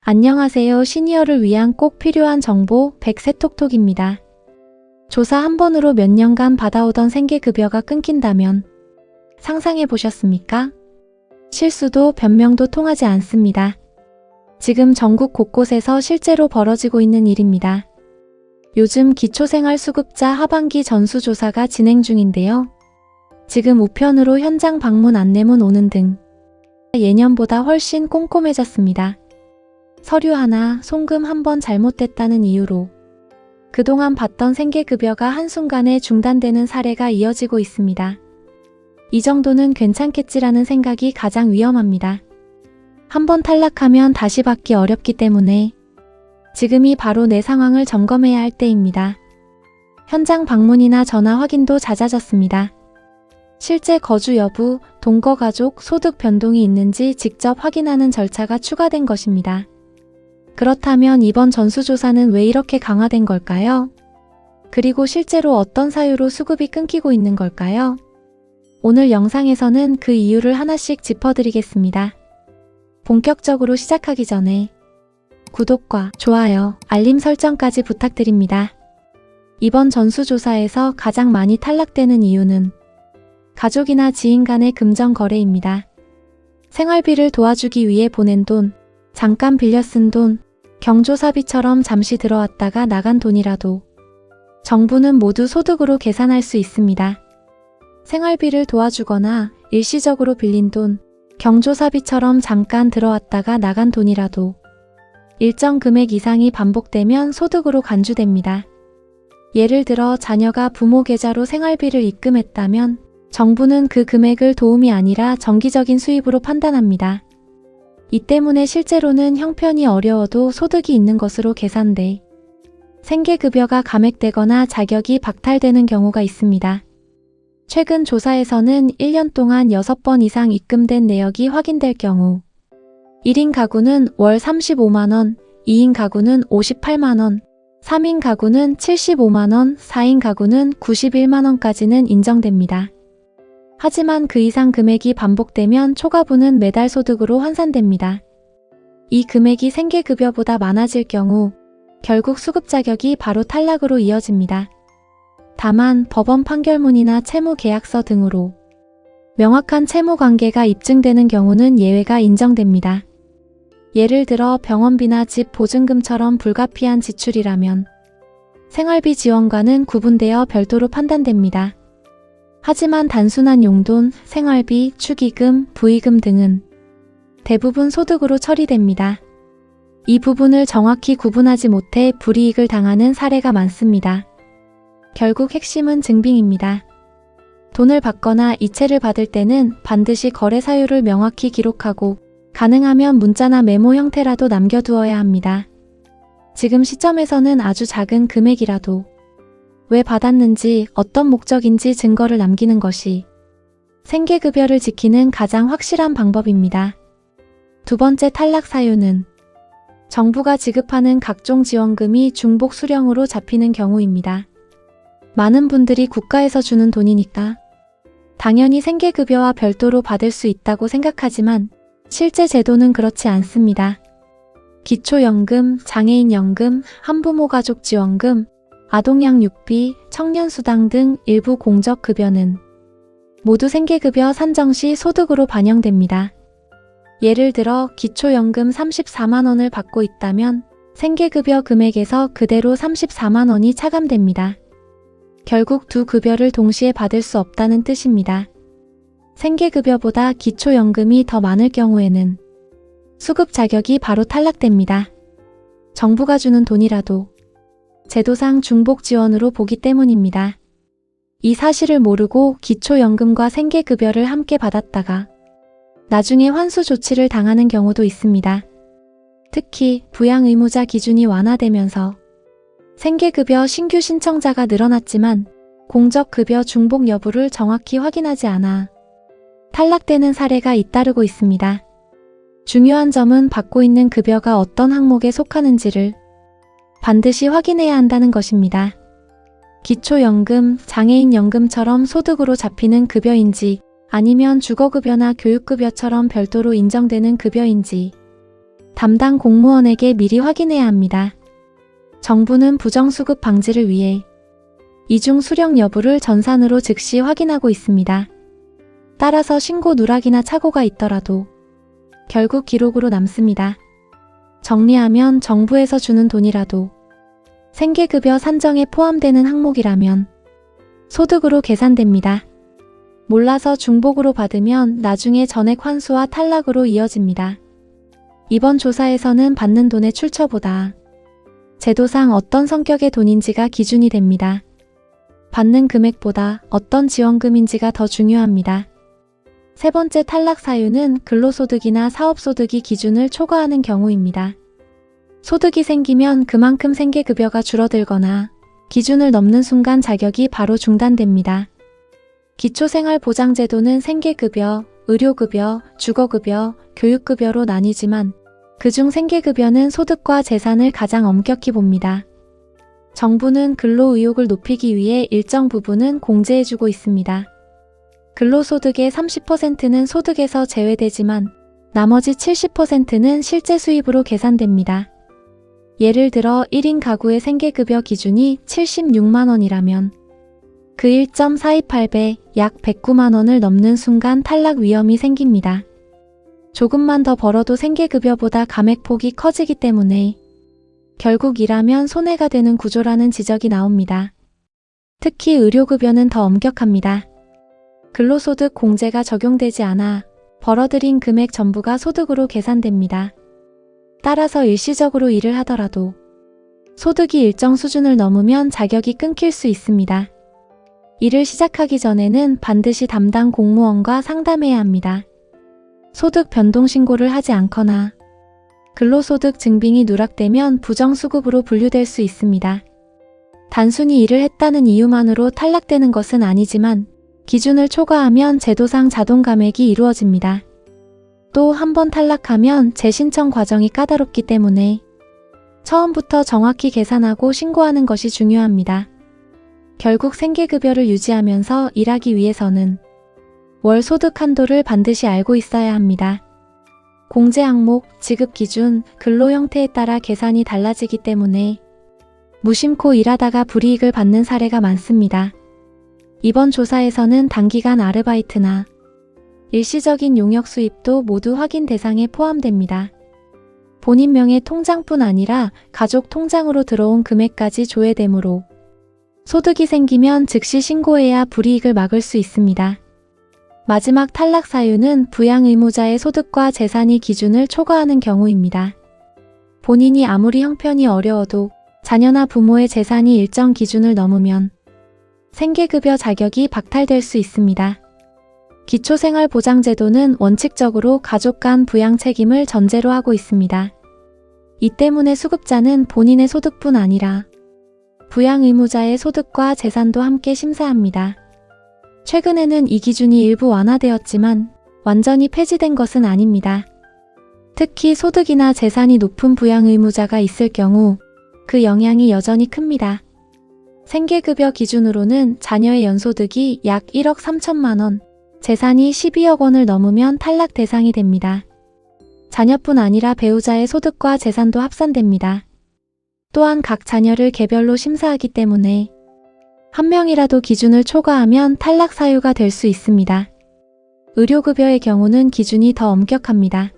안녕하세요. 시니어를 위한 꼭 필요한 정보 100세톡톡입니다. 조사 한 번으로 몇 년간 받아오던 생계급여가 끊긴다면 상상해 보셨습니까? 실수도 변명도 통하지 않습니다. 지금 전국 곳곳에서 실제로 벌어지고 있는 일입니다. 요즘 기초생활수급자 하반기 전수조사가 진행 중인데요. 지금 우편으로 현장 방문 안내문 오는 등 예년보다 훨씬 꼼꼼해졌습니다. 서류 하나, 송금 한 번 잘못됐다는 이유로 그동안 받던 생계급여가 한순간에 중단되는 사례가 이어지고 있습니다. 이 정도는 괜찮겠지라는 생각이 가장 위험합니다. 한 번 탈락하면 다시 받기 어렵기 때문에 지금이 바로 내 상황을 점검해야 할 때입니다. 현장 방문이나 전화 확인도 잦아졌습니다. 실제 거주 여부, 동거가족, 소득 변동이 있는지 직접 확인하는 절차가 추가된 것입니다. 그렇다면 이번 전수조사는 왜 이렇게 강화된 걸까요? 그리고 실제로 어떤 사유로 수급이 끊기고 있는 걸까요? 오늘 영상에서는 그 이유를 하나씩 짚어드리겠습니다. 본격적으로 시작하기 전에 구독과 좋아요, 알림 설정까지 부탁드립니다. 이번 전수조사에서 가장 많이 탈락되는 이유는 가족이나 지인 간의 금전 거래입니다. 생활비를 도와주기 위해 보낸 돈, 잠깐 빌려 쓴 돈, 경조사비처럼 잠시 들어왔다가 나간 돈이라도 정부는 모두 소득으로 계산할 수 있습니다. 생활비를 도와주거나 일시적으로 빌린 돈, 경조사비처럼 잠깐 들어왔다가 나간 돈이라도 일정 금액 이상이 반복되면 소득으로 간주됩니다. 예를 들어 자녀가 부모 계좌로 생활비를 입금했다면 정부는 그 금액을 도움이 아니라 정기적인 수입으로 판단합니다. 이 때문에 실제로는 형편이 어려워도 소득이 있는 것으로 계산돼 생계급여가 감액되거나 자격이 박탈되는 경우가 있습니다. 최근 조사에서는 1년 동안 6번 이상 입금된 내역이 확인될 경우 1인 가구는 월 35만원, 2인 가구는 58만원, 3인 가구는 75만원, 4인 가구는 91만원까지는 인정됩니다. 하지만 그 이상 금액이 반복되면 초과분은 매달 소득으로 환산됩니다. 이 금액이 생계급여보다 많아질 경우 결국 수급 자격이 바로 탈락으로 이어집니다. 다만 법원 판결문이나 채무계약서 등으로 명확한 채무관계가 입증되는 경우는 예외가 인정됩니다. 예를 들어 병원비나 집 보증금처럼 불가피한 지출이라면 생활비 지원과는 구분되어 별도로 판단됩니다. 하지만 단순한 용돈, 생활비, 축의금, 부의금 등은 대부분 소득으로 처리됩니다. 이 부분을 정확히 구분하지 못해 불이익을 당하는 사례가 많습니다. 결국 핵심은 증빙입니다. 돈을 받거나 이체를 받을 때는 반드시 거래 사유를 명확히 기록하고 가능하면 문자나 메모 형태라도 남겨두어야 합니다. 지금 시점에서는 아주 작은 금액이라도 왜 받았는지, 어떤 목적인지 증거를 남기는 것이 생계급여를 지키는 가장 확실한 방법입니다. 두 번째 탈락 사유는 정부가 지급하는 각종 지원금이 중복 수령으로 잡히는 경우입니다. 많은 분들이 국가에서 주는 돈이니까 당연히 생계급여와 별도로 받을 수 있다고 생각하지만 실제 제도는 그렇지 않습니다. 기초연금, 장애인연금, 한부모 가족 지원금, 아동양육비, 청년수당 등 일부 공적급여는 모두 생계급여 산정 시 소득으로 반영됩니다. 예를 들어 기초연금 34만원을 받고 있다면 생계급여 금액에서 그대로 34만원이 차감됩니다. 결국 두 급여를 동시에 받을 수 없다는 뜻입니다. 생계급여보다 기초연금이 더 많을 경우에는 수급 자격이 바로 탈락됩니다. 정부가 주는 돈이라도 제도상 중복 지원으로 보기 때문입니다. 이 사실을 모르고 기초연금과 생계급여를 함께 받았다가 나중에 환수 조치를 당하는 경우도 있습니다. 특히 부양의무자 기준이 완화되면서 생계급여 신규 신청자가 늘어났지만 공적급여 중복 여부를 정확히 확인하지 않아 탈락되는 사례가 잇따르고 있습니다. 중요한 점은 받고 있는 급여가 어떤 항목에 속하는지를 반드시 확인해야 한다는 것입니다. 기초연금, 장애인연금처럼 소득으로 잡히는 급여인지 아니면 주거급여나 교육급여처럼 별도로 인정되는 급여인지 담당 공무원에게 미리 확인해야 합니다. 정부는 부정수급 방지를 위해 이중 수령 여부를 전산으로 즉시 확인하고 있습니다. 따라서 신고 누락이나 착오가 있더라도 결국 기록으로 남습니다. 정리하면 정부에서 주는 돈이라도 생계급여 산정에 포함되는 항목이라면 소득으로 계산됩니다. 몰라서 중복으로 받으면 나중에 전액 환수와 탈락으로 이어집니다. 이번 조사에서는 받는 돈의 출처보다 제도상 어떤 성격의 돈인지가 기준이 됩니다. 받는 금액보다 어떤 지원금인지가 더 중요합니다. 세 번째 탈락 사유는 근로소득이나 사업소득이 기준을 초과하는 경우입니다. 소득이 생기면 그만큼 생계급여가 줄어들거나 기준을 넘는 순간 자격이 바로 중단됩니다. 기초생활보장제도는 생계급여, 의료급여, 주거급여, 교육급여로 나뉘지만 그중 생계급여는 소득과 재산을 가장 엄격히 봅니다. 정부는 근로의욕을 높이기 위해 일정 부분은 공제해주고 있습니다. 근로소득의 30%는 소득에서 제외되지만 나머지 70%는 실제 수입으로 계산됩니다. 예를 들어 1인 가구의 생계급여 기준이 76만원이라면 그 1.428배 약 109만원을 넘는 순간 탈락 위험이 생깁니다. 조금만 더 벌어도 생계급여보다 감액폭이 커지기 때문에 결국 일하면 손해가 되는 구조라는 지적이 나옵니다. 특히 의료급여는 더 엄격합니다. 근로소득 공제가 적용되지 않아 벌어들인 금액 전부가 소득으로 계산됩니다. 따라서 일시적으로 일을 하더라도 소득이 일정 수준을 넘으면 자격이 끊길 수 있습니다. 일을 시작하기 전에는 반드시 담당 공무원과 상담해야 합니다. 소득 변동 신고를 하지 않거나 근로소득 증빙이 누락되면 부정수급으로 분류될 수 있습니다. 단순히 일을 했다는 이유만으로 탈락되는 것은 아니지만 기준을 초과하면 제도상 자동 감액이 이루어집니다. 또 한 번 탈락하면 재신청 과정이 까다롭기 때문에 처음부터 정확히 계산하고 신고하는 것이 중요합니다. 결국 생계급여를 유지하면서 일하기 위해서는 월 소득 한도를 반드시 알고 있어야 합니다. 공제 항목, 지급 기준, 근로 형태에 따라 계산이 달라지기 때문에 무심코 일하다가 불이익을 받는 사례가 많습니다. 이번 조사에서는 단기간 아르바이트나 일시적인 용역 수입도 모두 확인 대상에 포함됩니다. 본인 명의 통장뿐 아니라 가족 통장으로 들어온 금액까지 조회되므로 소득이 생기면 즉시 신고해야 불이익을 막을 수 있습니다. 마지막 탈락 사유는 부양 의무자의 소득과 재산이 기준을 초과하는 경우입니다. 본인이 아무리 형편이 어려워도 자녀나 부모의 재산이 일정 기준을 넘으면 생계급여 자격이 박탈될 수 있습니다. 기초생활보장제도는 원칙적으로 가족 간 부양 책임을 전제로 하고 있습니다. 이 때문에 수급자는 본인의 소득뿐 아니라 부양 의무자의 소득과 재산도 함께 심사합니다. 최근에는 이 기준이 일부 완화되었지만 완전히 폐지된 것은 아닙니다. 특히 소득이나 재산이 높은 부양 의무자가 있을 경우 그 영향이 여전히 큽니다. 생계급여 기준으로는 자녀의 연소득이 약 1억 3천만 원, 재산이 12억 원을 넘으면 탈락 대상이 됩니다. 자녀뿐 아니라 배우자의 소득과 재산도 합산됩니다. 또한 각 자녀를 개별로 심사하기 때문에 한 명이라도 기준을 초과하면 탈락 사유가 될 수 있습니다. 의료급여의 경우는 기준이 더 엄격합니다.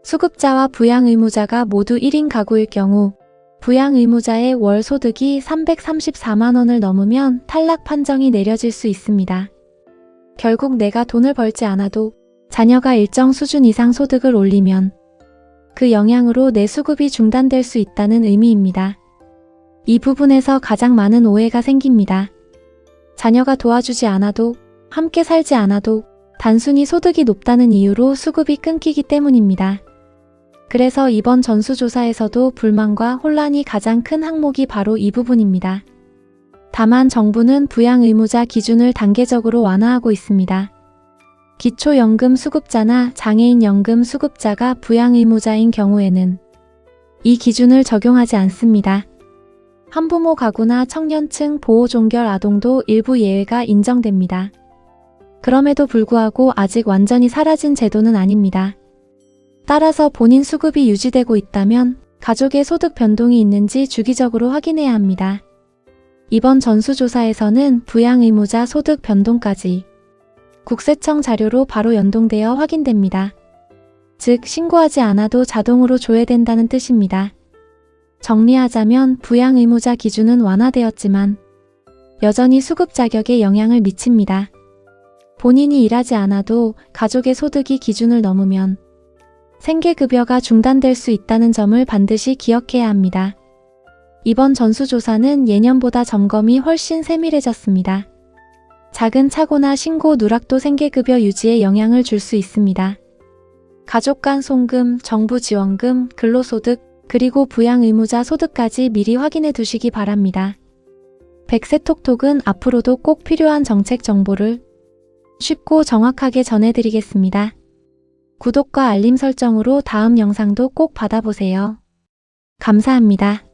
수급자와 부양 의무자가 모두 1인 가구일 경우 부양 의무자의 월 소득이 334만 원을 넘으면 탈락 판정이 내려질 수 있습니다. 결국 내가 돈을 벌지 않아도 자녀가 일정 수준 이상 소득을 올리면 그 영향으로 내 수급이 중단될 수 있다는 의미입니다. 이 부분에서 가장 많은 오해가 생깁니다. 자녀가 도와주지 않아도, 함께 살지 않아도 단순히 소득이 높다는 이유로 수급이 끊기기 때문입니다. 그래서 이번 전수조사에서도 불만과 혼란이 가장 큰 항목이 바로 이 부분입니다. 다만 정부는 부양 의무자 기준을 단계적으로 완화하고 있습니다. 기초연금 수급자나 장애인 연금 수급자가 부양 의무자인 경우에는 이 기준을 적용하지 않습니다. 한부모 가구나 청년층 보호종결 아동도 일부 예외가 인정됩니다. 그럼에도 불구하고 아직 완전히 사라진 제도는 아닙니다. 따라서 본인 수급이 유지되고 있다면 가족의 소득 변동이 있는지 주기적으로 확인해야 합니다. 이번 전수조사에서는 부양의무자 소득 변동까지 국세청 자료로 바로 연동되어 확인됩니다. 즉, 신고하지 않아도 자동으로 조회된다는 뜻입니다. 정리하자면 부양의무자 기준은 완화되었지만 여전히 수급 자격에 영향을 미칩니다. 본인이 일하지 않아도 가족의 소득이 기준을 넘으면 생계급여가 중단될 수 있다는 점을 반드시 기억해야 합니다. 이번 전수조사는 예년보다 점검이 훨씬 세밀해졌습니다. 작은 착오나 신고 누락도 생계급여 유지에 영향을 줄 수 있습니다. 가족 간 송금, 정부 지원금, 근로소득, 그리고 부양의무자 소득까지 미리 확인해 두시기 바랍니다. 백세톡톡은 앞으로도 꼭 필요한 정책 정보를 쉽고 정확하게 전해드리겠습니다. 구독과 알림 설정으로 다음 영상도 꼭 받아보세요. 감사합니다.